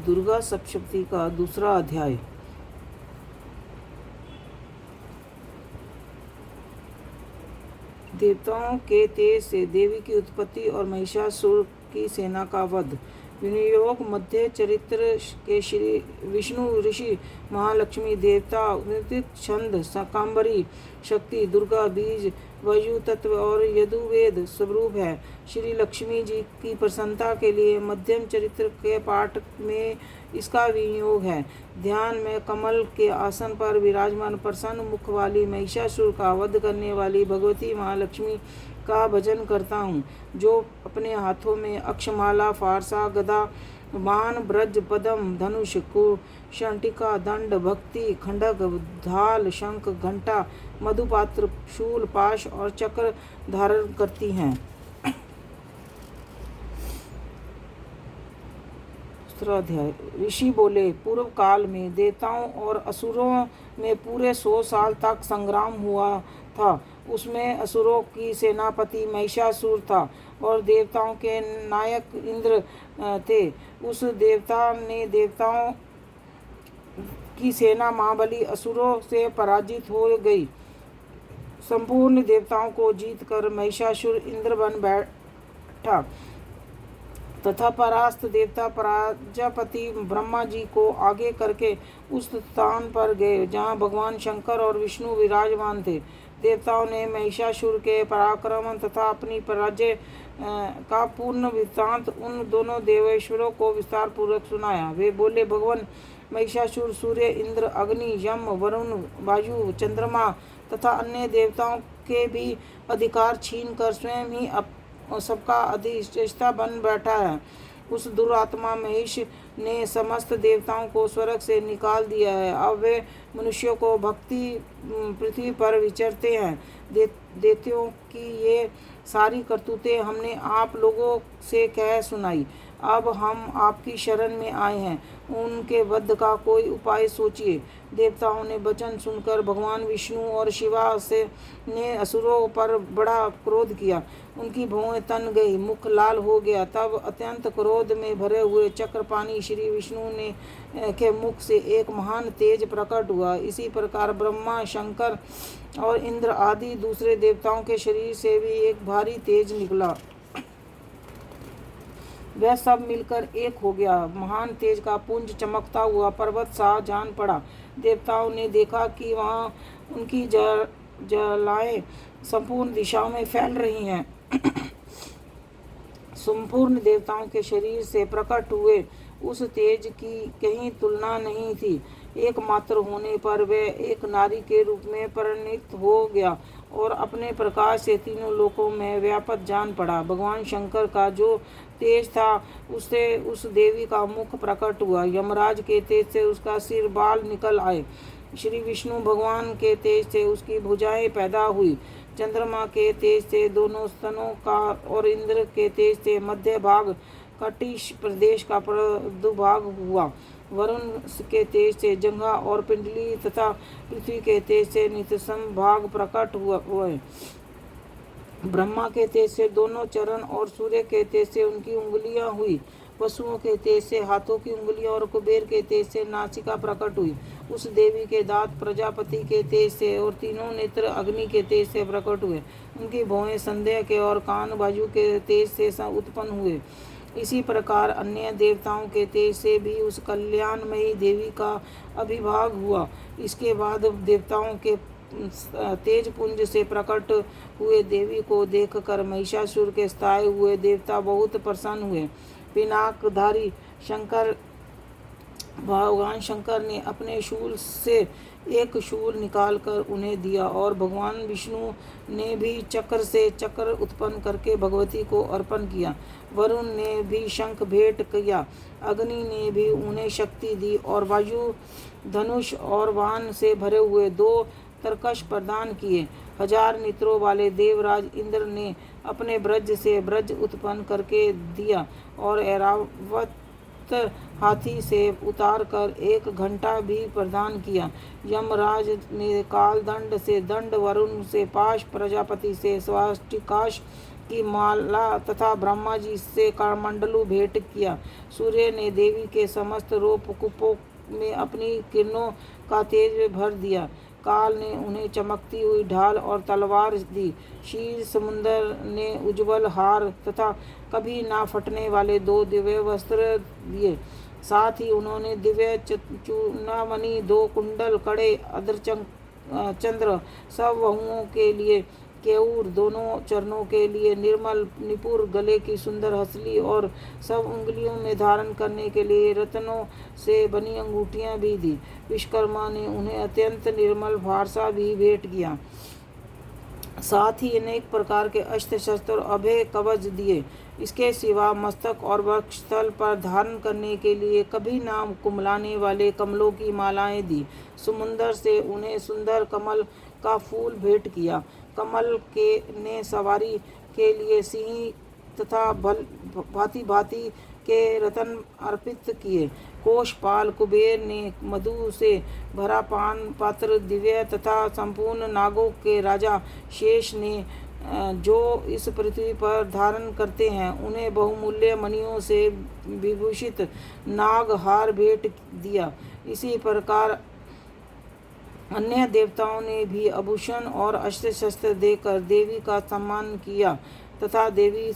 दुर्गा सप्तशती का दूसरा अध्याय। देवताओं के तेज से देवी की उत्पत्ति और महिषासुर की सेना का वध। विनियोग मध्य चरित्र के श्री विष्णु ऋषि महालक्ष्मी देवता उदित छंद शाकंभरी शक्ति दुर्गा बीज वायु तत्व और यजुर्वेद स्वरूप है। श्री लक्ष्मी जी की प्रसन्नता के लिए मध्यम चरित्र के पाठ में इसका विनियोग है। ध्यान में कमल के आसन पर विराजमान प्रसन्न मुख वाली महिषासुर का वध करने वाली भगवती महालक्ष्मी का भजन करता हूँ, जो अपने हाथों में अक्षमाला फारसा गदा बाण ब्रज पदम धनुष कुशंटिका दंड भक्ति खंडक ढाल शंख घंटा मधुपात्र शूल पाश और चक्र धारण करती हैं। अध्याय। ऋषि बोले, पूर्व काल में देवताओं और असुरों में पूरे 100 साल तक संग्राम हुआ था। उसमें असुरों की सेनापति महिषासुर था और देवताओं के नायक इंद्र थे। उस देवता ने देवताओं की सेना महाबली असुरों से पराजित हो गई। संपूर्ण देवताओं को जीतकर महिषासुर इंद्र बन बैठा तथा परास्त देवता प्रजापति ब्रह्मा जी को आगे करके उस स्थान पर गए जहाँ भगवान शंकर और विष्णु विराजमान थे। देवताओं ने महिषासुर के पराक्रम तथा अपनी पराजय का पूर्ण वृत्तांत उन दोनों देवेश्वरों को विस्तार पूर्वक सुनाया। वे बोले, भगवान महिषासुर सूर्य इंद्र अग्नि यम वरुण वायु चंद्रमा तथा अन्य देवताओं के भी अधिकार छीन कर स्वयं ही सबका अधिष्ठाता बन बैठा है। उस दुरात्मा महिष ने समस्त देवताओं को स्वर्ग से निकाल दिया है। अब वे मनुष्यों को भक्ति पृथ्वी पर विचरते हैं। देवताओं की ये सारी करतूतें हमने आप लोगों से कह सुनाई। अब हम आपकी शरण में आए हैं, उनके वध का कोई उपाय सोचिए। देवताओं ने वचन सुनकर भगवान विष्णु और शिवा से ने असुरों पर बड़ा क्रोध किया। उनकी भौहें तन गई, मुख लाल हो गया। तब अत्यंत क्रोध में भरे हुए चक्रपाणी श्री विष्णु ने के मुख से एक महान तेज प्रकट हुआ। इसी प्रकार ब्रह्मा शंकर और इंद्र आदि दूसरे देवताओं के शरीर से भी एक भारी तेज निकला। वह सब मिलकर एक हो गया। महान तेज का पुंज चमकता हुआ पर्वत सा जान पड़ा। देवताओं ने देखा कि वहाँ उनकी ज्वालाएं संपूर्ण दिशाओं में फैल रही हैं। संपूर्ण देवताओं के शरीर से प्रकट हुए उस तेज की कहीं तुलना नहीं थी। एकमात्र होने पर वह एक नारी के रूप में परिणित हो गया और अपने प्रकाश से तीनों लोकों में व्यापक जान पड़ा। भगवान शंकर का जो तेज था उससे उस देवी का मुख प्रकट हुआ। यमराज के तेज से उसका सिर बाल निकल आए। श्री विष्णु भगवान के तेज से उसकी भुजाएं पैदा हुई। चंद्रमा के तेज से दोनों स्तनों का और इंद्र के तेज से मध्य भाग कटिश प्रदेश का प्रादुर्भाव हुआ। वरुण के तेज से जंघा और पिंडली तथा पृथ्वी के तेज से नितसम भाग प्रकट हुए। ब्रह्मा के तेज से दोनों चरण और सूर्य के तेज से उनकी उंगलियां हुई। पशुओं के तेज से हाथों की उंगलियां और कुबेर के तेज से नासिका प्रकट हुई। उस देवी के दांत प्रजापति के तेज से और तीनों नेत्र अग्नि के तेज से प्रकट हुए। उनकी भौहें संध्या के और कान वायु के तेज से उत्पन्न हुए। इसी प्रकार अन्य देवताओं के तेज से भी उस कल्याणमयी देवी का अभिभाग हुआ। इसके बाद देवताओं के तेज पुंज से प्रकट हुए देवी को देखकर महिषासुर के स्थाये हुए देवता बहुत प्रसन्न हुए। पिनाकधारी शंकर भगवान शंकर ने अपने शूल से एक शूल निकालकर उन्हें दिया और भगवान विष्णु ने भी चक्र से चक्र उत्पन्न करके भगवती को अर्पण किया। वरुण ने भी शंख भेंट किया। अग्नि ने भी उन्हें शक्ति दी और वायु धनुष और वाहन से भरे हुए 2 तरकश प्रदान किए। 1000 नेत्रों वाले देवराज इंद्र ने अपने ब्रज से ब्रज उत्पन्न करके दिया और ऐरावत हाथी से उतार कर 1 घंटा भी प्रदान किया। यमराज ने काल दंड से दंड, वरुण से पाश, प्रजापति से स्वास्टिकाश की माला तथा ब्रह्मा जी से करमंडलू भेंट किया। सूर्य ने देवी के समस्त रूप कूपों में अपनी किरणों का तेज भर दिया। काल ने उन्हें चमकती हुई ढाल और तलवार दी। क्षीर समुद्र ने उज्जवल हार तथा कभी ना फटने वाले 2 दिव्य वस्त्र दिए। साथ ही उन्होंने दिव्य चूड़ामणि, 2 कुंडल, कड़े, चंद्र, सब वहुओं के लिए केयूर, दोनों चरणों के लिए निर्मल निपुर, गले की सुंदर हसली और सब उंगलियों में धारण करने के लिए रत्नों से बनी अंगूठियां भी दी। विश्वकर्मा ने उन्हें अत्यंत निर्मल फारसा भी भेंट किया। साथ ही अनेक प्रकार के अस्त्र शस्त्र और अभय कवच दिए। इसके सिवा मस्तक और वक्षस्थल पर धारण करने के लिए कभी ना कुमलाने वाले कमलों की मालाएं दी। समुद्र से उन्हें सुंदर कमल का फूल भेंट किया। कमल के ने सवारी के लिए सिंह तथा भांति भांति के रतन अर्पित किए। कोषपाल कुबेर ने मधु से भरा पान पात्र दिव्य तथा संपूर्ण नागों के राजा शेष ने जो इस पृथ्वी पर धारण करते हैं उन्हें बहुमूल्य मणियों से विभूषित नागहार भेंट दिया। इसी प्रकार अन्य देवताओं ने भी आभूषण और अस्त्र शस्त्र देकर देवी का सम्मान किया तथा देवी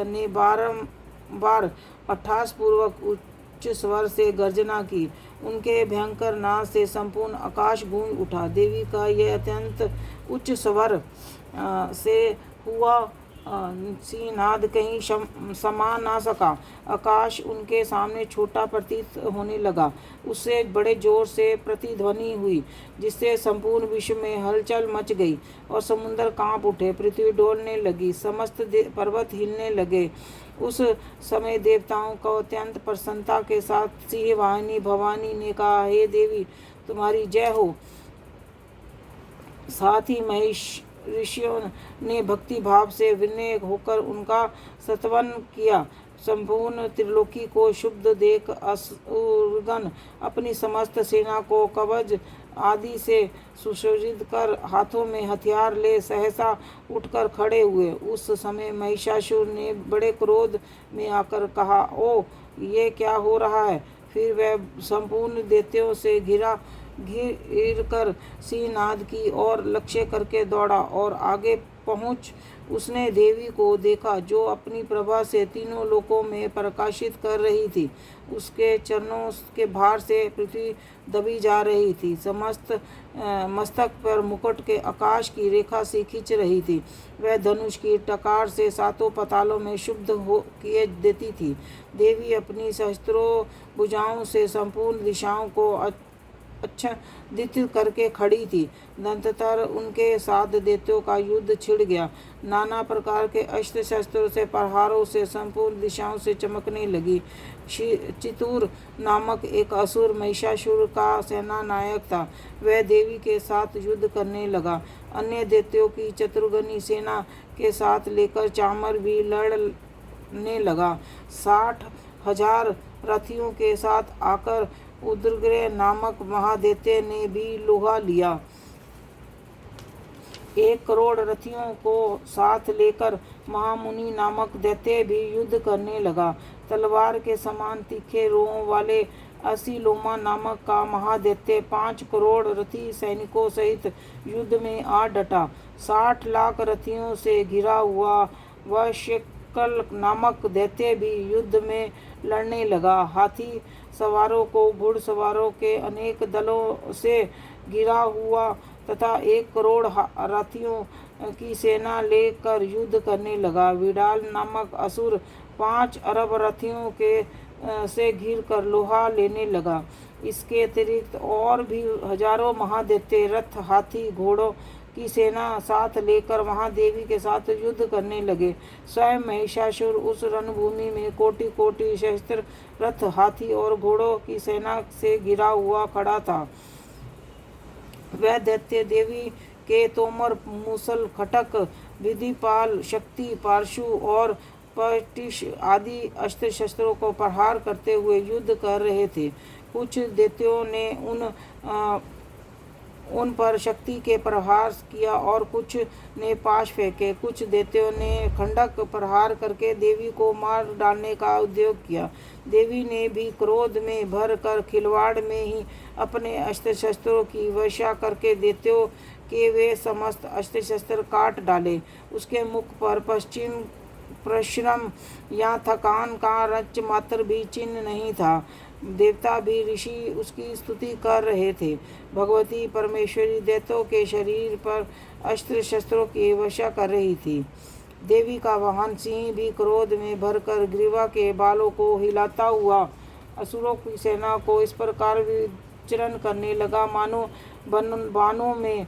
ने बारंबार अट्ठास पूर्वक उच्च स्वर से गर्जना की। उनके भयंकर नाद से संपूर्ण आकाश गूंज उठा। देवी का यह अत्यंत उच्च स्वर से हुआ सिंहनाद कहीं समा ना सका। आकाश उनके सामने छोटा प्रतीत होने लगा। उससे बड़े जोर से प्रतिध्वनि हुई जिससे संपूर्ण विश्व में हलचल मच गई और समुद्र कांप उठे, पृथ्वी डोलने लगी, समस्त पर्वत हिलने लगे। उस समय देवताओं को अत्यंत प्रसन्नता के साथ सिंह वाहिनी भवानी ने कहा, हे देवी तुम्हारी जय हो। साथ ही महेश ऋषियों ने भक्ति भाव से विनय होकर उनका स्तवन किया। संपूर्ण त्रिलोकी को शुद्ध देख असुरगण अपनी समस्त सेना को कवच आदि से सुशोभित कर हाथों में हथियार ले सहसा उठकर खड़े हुए। उस समय महिषासुर ने बड़े क्रोध में आकर कहा, ओ ये क्या हो रहा है। फिर वह संपूर्ण दैत्यों से घिर कर सिंहनाद की ओर लक्ष्य करके दौड़ा और आगे पहुंच उसने देवी को देखा जो अपनी प्रभा से तीनों लोकों में प्रकाशित कर रही थी। उसके चरणों के भार से पृथ्वी दबी जा रही थी। समस्त मस्तक पर मुकुट के आकाश की रेखा से खींच रही थी। वह धनुष की टकार से सातों पातालों में शुद्ध हो किए देती थी। देवी अपनी सहस्त्रों भुजाओं से संपूर्ण दिशाओं को आच्छादित करके खड़ी थी। तदनंतर उनके साथ दैत्यों का युद्ध छिड़ गया। नाना प्रकार के अस्त्र शस्त्रों से प्रहारों से संपूर्ण दिशाओं से चमकने लगी। चितूर नामक एक असुर महिषासुर का सेना नायक था। वह देवी के साथ युद्ध करने लगा। अन्य दैत्यों की चतुर्गनी सेना के साथ लेकर चामर भी लड़ने लगा। 60,000 रथियों के साथ आकर उदग्र नामक महादैत्य ने भी लोहा लिया। 1 करोड़ रथियों को साथ लेकर महामुनि नामक दैत्य भी युद्ध करने लगा। तलवार के समान तीखे रोंों वाले असीलोमा नामक का महादैत्य 5 करोड़ रथी सैनिकों सहित युद्ध में आ डटा। 60 लाख रथियों से घिरा हुआ वह शेकल नामक दैत्य भी युद्ध में लड़ने लगा। हाथी सवारों को घुड़सवारों के अनेक दलों से घिरा हुआ तथा 1 करोड़ रथियों की सेना लेकर युद्ध करने लगा। विडाल नामक असुर 5 अरब रथियों के से घिर कर लोहा लेने लगा। इसके अतिरिक्त और भी हजारों महादैत्य रथ, हाथी, घोड़ों की सेना साथ लेकर महादेवी के साथ युद्ध करने लगे। स्वयं महिषासुर उस रणभूमि में कोटि कोटि सहस्त्र रथ, हाथी और घोड़ों की सेना से घिरा हुआ खड़ा था। वह दैत्य देवी के तोमर, मूसल, खटक, विधिपाल, शक्ति, पारशु और पटिश आदि अस्त्र शस्त्रों को प्रहार करते हुए युद्ध कर रहे थे। कुछ दैत्यों ने उन पर शक्ति के प्रहार किया और कुछ ने पाश फेंके। कुछ दैत्यों ने खंडक प्रहार करके देवी को मार डालने का उद्योग किया। देवी ने भी क्रोध में भर कर खिलवाड़ में ही अपने अस्त्र शस्त्रों की वर्षा करके दैत्यों के वे समस्त अस्त्र शस्त्र काट डाले। उसके मुख पर पश्चिम परिश्रम या थकान का रच मात्र भी चिन्ह नहीं था। देवता भी ऋषि उसकी स्तुति कर रहे थे। भगवती परमेश्वरी दैत्यों के शरीर पर अस्त्र शस्त्रों की वर्षा कर रही थी। देवी का वाहन सिंह भी क्रोध में भरकर ग्रीवा के बालों को हिलाता हुआ असुरों की सेना को इस प्रकार विचरण करने लगा मानो बानों में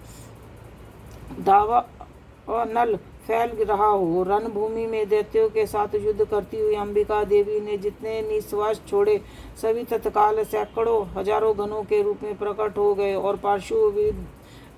दावानल फैल रहा हो। रणभूमि में दैत्यों के साथ युद्ध करती हुई अंबिका देवी ने जितने निश्वास छोड़े सभी तत्काल सैकड़ों हजारों गणों के रूप में प्रकट हो गए और पार्श्व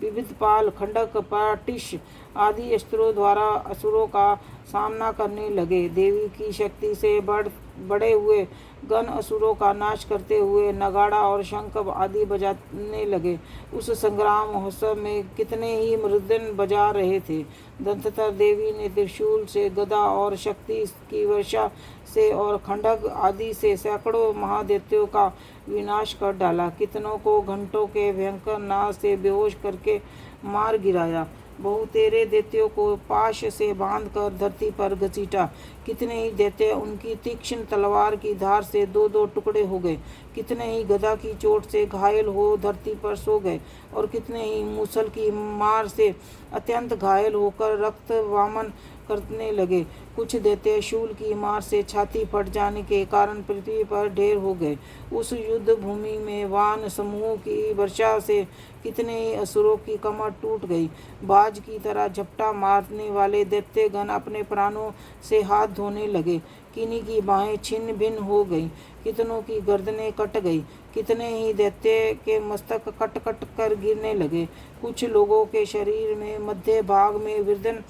विविध पाल खंडक पाटिश आदि अस्त्रों द्वारा असुरों का सामना करने लगे। देवी की शक्ति से बड़े हुए गण असुरों का नाश करते हुए नगाड़ा और शंख आदि बजाने लगे। उस संग्राम महोत्सव में कितने ही मृदंग बजा रहे थे। दंततर देवी ने त्रिशूल से गदा और शक्ति की वर्षा से और खंडक आदि से सैकड़ों महादैत्यों का विनाश कर डाला। कितनों को घंटों के भयंकर नाद से बेहोश करके मार गिराया। बहुतेरे दैत्यों को पाश से बांधकर धरती पर घसीटा। कितने ही दैत्य उनकी तीक्ष्ण तलवार की धार से दो दो टुकड़े हो गए। कितने ही गदा की चोट से घायल हो धरती पर सो गए और कितने ही मूसल की मार से अत्यंत घायल होकर रक्त वामन करने लगे। कुछ दैत्य शूल की मार से छाती फट जाने के कारण पृथ्वी पर ढेर हो गए। उस युद्ध भूमि में वान समूह की वर्षा से कितने ही असुरों की कमर टूट गई। बाज की तरह झपटा मारने वाले दैत्य गण अपने प्राणों से हाथ धोने लगे। किन्हीं की बाहें छिन्न भिन्न हो गई, कितनों की गर्दनें कट गई। कितने ही दैत्य के मस्तक कट कट कर गिरने लगे। कुछ लोगों के शरीर में मध्य भाग में विदर्भ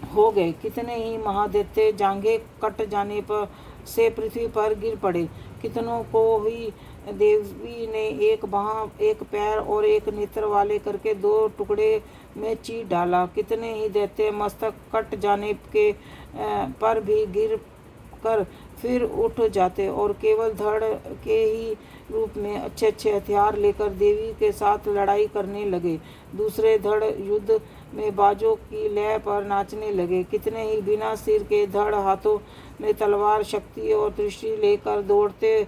हो गए। कितने ही महादैत्य जांघें कट जाने पर से पृथ्वी पर गिर पड़े। कितनों को ही देवी ने एक बाँह एक पैर और एक नेत्र वाले करके दो टुकड़े में चीर डाला। कितने ही दैत्य मस्तक कट जाने के पर भी गिर कर फिर उठ जाते और केवल धड़ के ही रूप में अच्छे अच्छे हथियार लेकर देवी के साथ लड़ाई करने लगे। दूसरे धड़ युद्ध में बाजों की लय पर नाचने लगे। कितने ही बिना सिर के धड़ हाथों में तलवार शक्ति और दृष्टि लेकर दौड़ते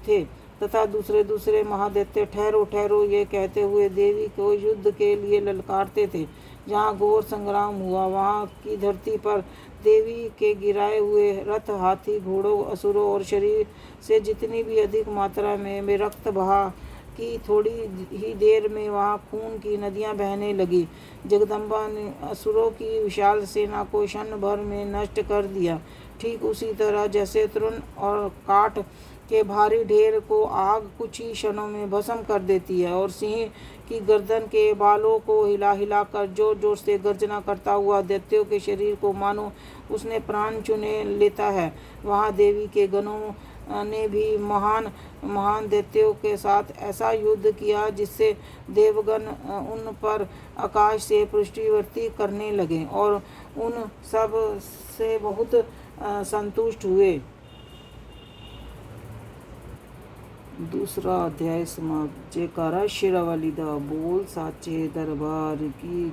थे तथा दूसरे दूसरे महादैत्य ठहरो ठहरो ये कहते हुए देवी को युद्ध के लिए ललकारते थे। जहाँ घोर संग्राम हुआ वहाँ की धरती पर देवी के गिराए हुए रथ हाथी घोड़ों असुरों और शरीर से जितनी भी अधिक मात्रा में रक्त बहा कि थोड़ी ही देर में वहाँ खून की नदियाँ बहने लगी। जगदम्बा ने असुरों की विशाल सेना को क्षण भर में नष्ट कर दिया। ठीक उसी तरह जैसे तृण और काठ के भारी ढेर को आग कुछ ही क्षणों में भस्म कर देती है और सिंह की गर्दन के बालों को हिला हिला कर जोर जोर से गर्जना करता हुआ दैत्यों के शरीर को मानो उसने प्राण चुने लेता है, वहाँ देवी के गणों ने भी महान दैत्यों के साथ ऐसा युद्ध किया जिससे देवगण उन पर आकाश से पुष्टिवर्ती करने लगे और उन सब से बहुत संतुष्ट हुए। दूसरा अध्याय समाप्त। जयकारा शेरावाली दा बोल साचे दरबार की।